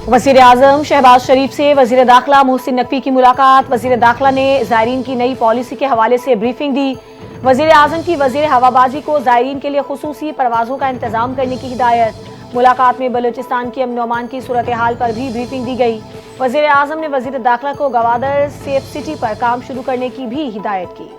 वज़ीर आज़म शहबाज शरीफ से वज़ीर दाखिला मोहसिन नकवी की मुलाकात। वज़ीर दाखिला ने ज़ायरीन की नई पॉलिसी के हवाले से ब्रीफिंग दी। वज़ीर आज़म की वज़ीर हवाबाजी को ज़ायरीन के लिए खुसूसी परवाज़ों का इंतज़ाम करने की हिदायत। मुलाकात में बलूचिस्तान की अमन अमान की सूरत हाल पर भी ब्रीफिंग दी गई। वज़ीर आज़म ने वज़ीर दाखिला को गवादर सेफ सिटी पर काम शुरू करने की भी हिदायत की।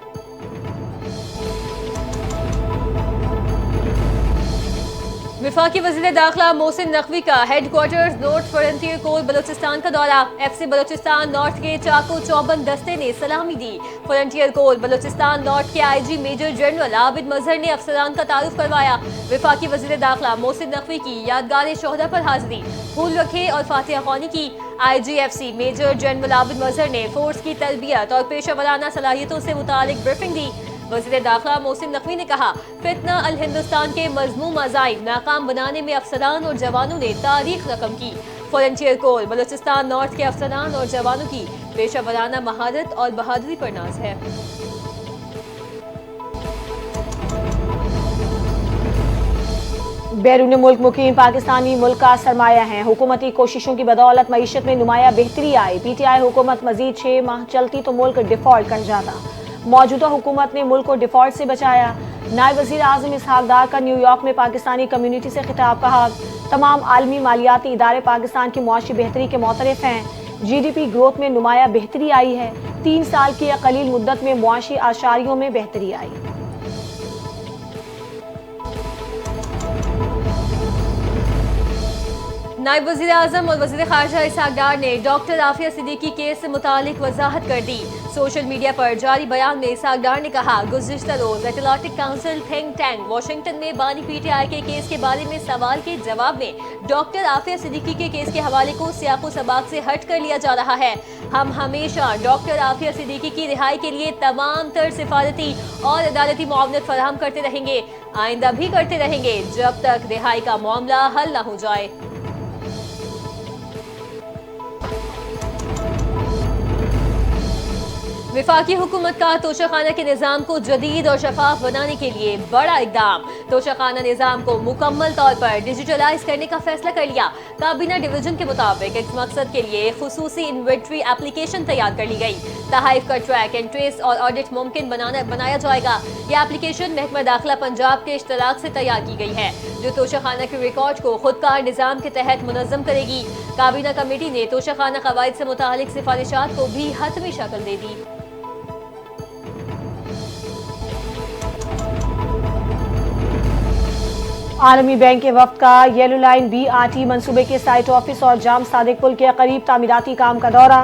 वफाकी वज़ीर दाखिला मोहसिन नकवी का headquarters north frontier core Balochistan का दौरा। FC बलूचिस्तान नॉर्थ के चाको चौबंद दस्ते ने सलामी दी। फ्रंटियर कोर बलूचिस्तान नॉर्थ के IG मेजर जनरल आबिद मजहर ने अफसरान का तारुफ करवाया। वफाकी वज़ीर दाखिला मोहसिन नकवी की यादगार शोहदा पर हाजिरी, फूल रखे और फातिहा ख्वानी की। IGFC मेजर जनरल आबिद मजहर ने फोर्स की तरबियत और पेशा वराना सलाहियतों से मुतालिक ब्रीफिंग दी। वज़ीर दाखिला मोहसिन नकवी ने कहा, फितना अल हिंदुस्तान के मज़मूम अज़ाइम नाकाम बनाने में अफसरान और जवानों ने तारीख रकम की। फ्रंटियर कोर बलूचिस्तान नॉर्थ के अफसरान और जवानों की पेशा वराना महारत और बहादुरी पर नाज है। बैरून मुल्क मुकीम पाकिस्तानी मुल्क का सरमाया हैं। हुकूमती कोशिशों की बदौलत मईशत में नुमाया बेहतरी आई। PTI हुकूमत मजीद 6 माह चलती तो मुल्क डिफॉल्ट कर जाता। मौजूदा हुकूमत ने मुल्क को डिफॉल्ट से बचाया। नायब वज़ीर आज़म इसहाक डार का न्यूयॉर्क में पाकिस्तानी कम्युनिटी से खिताब। कहा, तमाम आलमी मालियाती इदारे पाकिस्तान की मुआशी बेहतरी के मोतरफ हैं। GDP ग्रोथ में नुमाया बेहतरी आई है। 3 साल की अकलील मुद्दत में मुआशी आशारियों में बेहतरी आई। नायब वज़ीर आज़म और वज़ीर ख़ारजा इसहाक डार ने डॉक्टर आफिया सिद्दीकी केस से मुतालिक वजाहत कर दी। सोशल मीडिया पर जारी बयान में इसहाक डार ने कहा, गुज़िश्ता रोज़ Atlantic Council think tank Washington में बानी PTI के केस के बारे में सवाल के जवाब में डॉक्टर आफिया सिद्दीकी के केस के हवाले को सियाक़ो सबाक़ से हट कर लिया जा रहा है। हम हमेशा डॉक्टर आफिया सिद्दीकी की रिहाई के लिए तमाम तर सिफारती और अदालती मुआवनत फराहम करते रहेंगे, आइंदा भी करते रहेंगे, जब तक रिहाई का मामला हल न हो जाए। वफाकी हुकूमत का तोशाखाना के निज़ाम को जदीद और शफाफ बनाने के लिए बड़ा इकदाम। तोशाखाना निज़ाम को मुकम्मल तौर पर डिजिटलाइज करने का फैसला कर लिया। काबीना डिवीजन के मुताबिक इस मकसद के लिए खुसूसी इन्वेंट्री एप्लीकेशन तैयार कर ली गई। तहाइफ का ट्रैक एंड ट्रेस और ऑडिट मुमकिन बनाया जाएगा। यह एप्लीकेशन महकमा दाखिला पंजाब के इश्तराक से तैयार की गई है, जो तोशाखाना के रिकॉर्ड को खुदकार निज़ाम के तहत मुनज़्ज़म करेगी। काबीना कमेटी ने तोशाखाना कवायद से मुतालिक सिफारिशात को भी हतमी शक्ल दे दी। आलमी बैंक के वफ्द का येलो लाइन BRT मंसूबे के साइट ऑफिस और जाम सादिक पुल के करीब तामीराती काम का दौरा।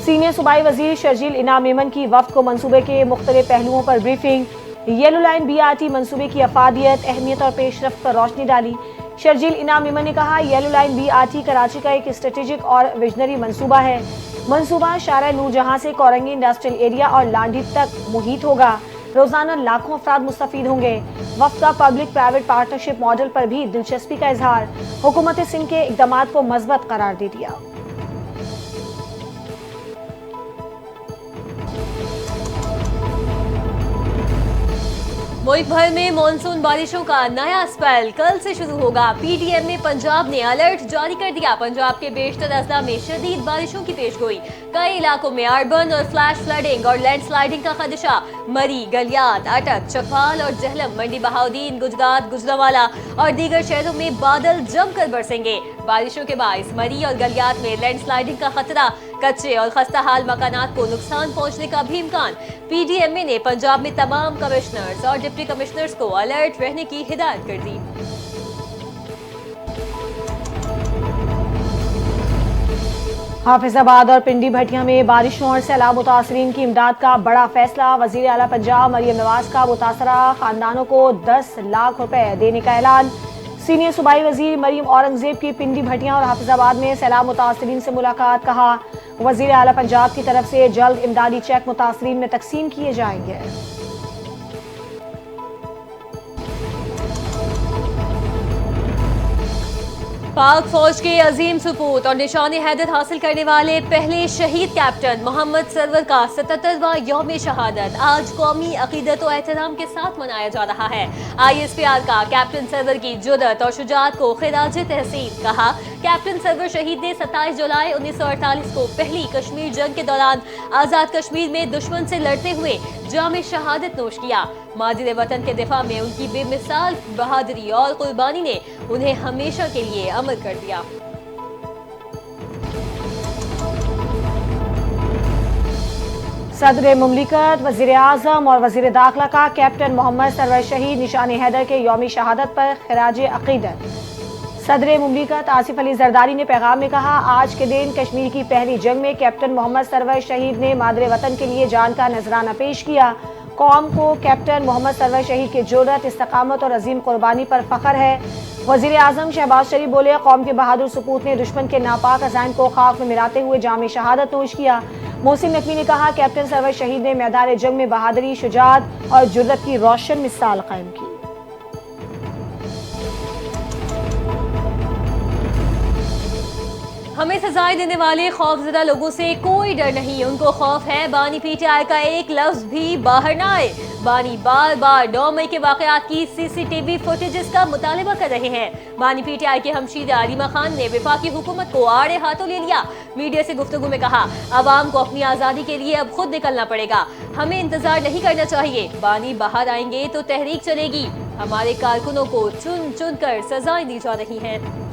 सीनियर सूबाई वजीर शर्जील इनाम मेमन की वफ्द को मंसूबे के मुख्तलिफ पहलुओं पर ब्रीफिंग। येलो लाइन BRT मंसूबे की अफादियत, अहमियत और पेशरफ्त पर रोशनी डाली। शर्जील इनाम मेमन ने कहा, येलो लाइन BRT कराची का एक स्ट्रेटेजिक और विजनरी मंसूबा है। मंसूबा शारा नूरजहां से कोरंगी इंडस्ट्रियल एरिया और लांडी तक मुहित होगा। रोजाना लाखों अफराद मुस्तफीद होंगे। वफ्द का पब्लिक प्राइवेट पार्टनरशिप मॉडल पर भी दिलचस्पी का इजहार। हुकूमत सिंध के इक़दामात को मज़बूत करार दे दिया। मुल्क भर में मानसून बारिशों का नया स्पेल कल से शुरू होगा। PDM में पंजाब ने अलर्ट जारी कर दिया। पंजाब के बेशतर अजला में शदीद बारिशों की पेशगोई। कई इलाकों में अर्बन और फ्लैश फ्लडिंग और लैंडस्लाइडिंग का खदशा। मरी, गलियात, अटक, चकवाल और जहलम, मंडी बहाउद्दीन, गुजरात, गुजरांवाला और दीगर शहरों में बादल जमकर बरसेंगे। बारिशों के बायस मरी और गलियात में लैंडस्लाइडिंग का खतरा, कच्चे और खस्ता हाल मकानात को नुकसान पहुंचने का भी इम्कान। PDMA ने पंजाब में तमाम कमिश्नर्स और डिप्टी कमिश्नर्स को अलर्ट रहने की हिदायत कर दी। हाफिजाबाद और पिंडी भटिया में बारिशों और सैलाब मुतासरीन की इमदाद का बड़ा फैसला। वजीर आला पंजाब मरियम नवाज का मुतासरा खानदानों को 10 लाख रुपए देने का ऐलान। सीनियर सूबाई वजीर मरियम औरंगजेब की पिंडी भटिया और हाफिजाबाद में सैलाब मुतासरीन से मुलाकात। कहा, वजीर आला पंजाब की तरफ से जल्द इमदादी चेक मुतासरीन में तकसीम किए जाएंगे। पाक फौज के अजीम सपूत और निशान हैदर हासिल करने वाले पहले शहीद कैप्टन मोहम्मद सरवर का 77वां यौम शहादत आज कौमी अकीदत और एहतराम के साथ मनाया जा रहा है। ISPR का कैप्टन सरवर की जुर्रत और शुजाअत को खिराज तहसीन कहा। कैप्टन सरवर शहीद ने 27 जुलाई 1948 को पहली कश्मीर जंग के दौरान आज़ाद कश्मीर में दुश्मन से लड़ते हुए जाम शहादत नोश किया। माजिद वतन के दिफा में उनकी बेमिसाल बहादुरी और कुर्बानी ने उन्हें हमेशा के लिए अमर कर दिया। सदर मुमलिकत, वजीर आजम और वजीर दाखिला का कैप्टन मोहम्मद सरवर शहीद निशान हैदर के यौम शहादत पर खिराज अकीदत। सदर मुमलिकत आसिफ अली जरदारी ने पैगाम में कहा, आज के दिन कश्मीर की पहली जंग में कैप्टन मोहम्मद सरवर शहीद ने मादरे वतन के लिए जान का नजराना पेश किया। कौम को कैप्टन मोहम्मद सरवर शहीद की जुर्रत, इस्तकामत और अजीम कुर्बानी पर फख्र है। वजीर आजम शहबाज शरीफ बोले, कौम के बहादुर सपूत ने दुश्मन के नापाक अज़ाइम को खाक में मिलाते हुए जाम शहादत नोश किया। मोहसिन नकवी ने कहा, कैप्टन सरवर शहीद ने मैदान जंग में बहादुरी, शुजाअत और जुर्रत की रोशन मिसाल कायम की। हमें सजाएं देने वाले खौफजदा लोगों से कोई डर नहीं, उनको खौफ है बानी PTI का एक लफ्ज भी बाहर ना आए। बानी बार बार 9 मई के वाकयात की CCTV फुटेजेस का मुतालबा कर रहे हैं। बानी PTI के हमशीर आलिमा खान ने वफाकी हुकूमत को आड़े हाथों ले लिया। मीडिया से गुफ्तगू में कहा, अवाम को अपनी आज़ादी के लिए अब खुद निकलना पड़ेगा, हमें इंतजार नहीं करना चाहिए। बानी बाहर आएंगे तो तहरीक चलेगी। हमारे कारकुनों को चुन चुन कर सजाएं दी जा रही हैं।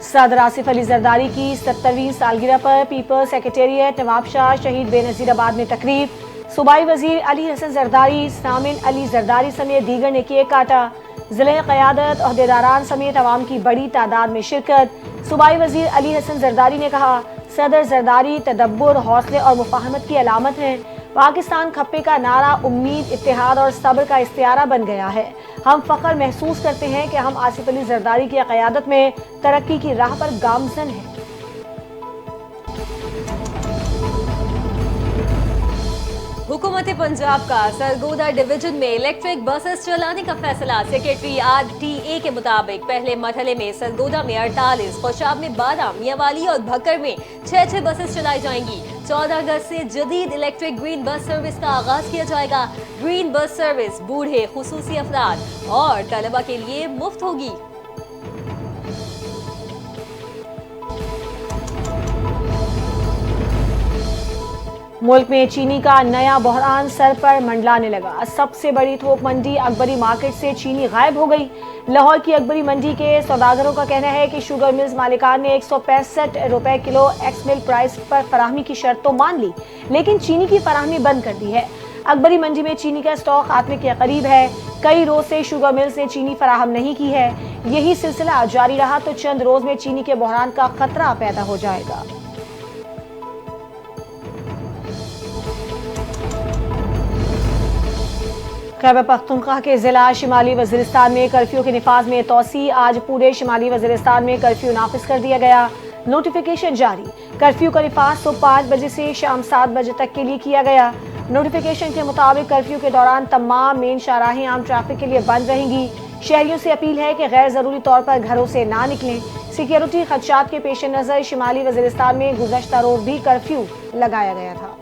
सदर आसिफ अली जरदारी की 70वीं सालगिरह पर पीपल्स सेक्रेटेरिएट नवाबशाह शहीद बेनज़ीराबाद में तकरीब। सूबाई वजीर अली हसन जरदारी, सामिन अली जरदारी समेत दीगर ने केक काटा। जिले क़यादत, ओहदेदारान समेत अवाम की बड़ी तादाद में शिरकत। सूबाई वजीर अली हसन जरदारी ने कहा, सदर जरदारी तदब्बुर, हौसले और मुफाहमत की अलामत है। पाकिस्तान खप्पे का नारा उम्मीद, इत्तेहाद और सब्र का इस्तियारा बन गया है। हम फख्र महसूस करते हैं कि हम आसिफ अली जरदारी की क़यादत में तरक्की की राह पर गामज़न हैं। हुकूमत पंजाब का सरगोदा डिवीजन में इलेक्ट्रिक बसेस चलाने का फैसला। सेक्रेटरी RTA के मुताबिक पहले मरहले में सरगोदा में 48, खुशाब में 12, मियांवाली और भक्कर में 6 बसेस चलाई जाएंगी। 14 अगस्त से जदीद इलेक्ट्रिक ग्रीन बस सर्विस का आगाज किया जाएगा। ग्रीन बस सर्विस बूढ़े, खुसूसी अफराद और तलबा के लिए मुफ्त होगी। मुल्क में चीनी का नया बहरान सर पर मंडलाने लगा। सबसे बड़ी थोक मंडी अकबरी मार्केट से चीनी गायब हो गई। लाहौर की अकबरी मंडी के सौदागरों का कहना है कि शुगर मिल्स मालिकान ने 165 रुपए किलो एक्स मिल प्राइस पर फराहमी की शर्त तो मान ली, लेकिन चीनी की फराहमी बंद कर दी है। अकबरी मंडी में चीनी का स्टॉक खात्मे के करीब है। कई रोज से शुगर मिल्स ने चीनी फराहम नहीं की है। यही सिलसिला जारी रहा तो चंद रोज में चीनी के बहरान का खतरा पैदा हो जाएगा। खैबर पख्तूनख्वा के जिला शिमाली वजीरिस्तान में कर्फ्यू के निफाज में तोसी। आज पूरे शिमाली वजीरिस्तान में कर्फ्यू नाफिज कर दिया गया। नोटिफिकेशन जारी। कर्फ्यू का निफाज सुबह 5 बजे से शाम 7 बजे तक के लिए किया गया। नोटिफिकेशन के मुताबिक कर्फ्यू के दौरान तमाम मेन शाहराहें आम ट्रैफिक के लिए बंद रहेंगी। शहरियों से अपील है कि गैर जरूरी तौर पर घरों से ना निकलें। सिक्योरिटी खदशात के पेश नजर शिमाली वजीरिस्तान में गुज़श्ता रोज भी कर्फ्यू लगाया गया था।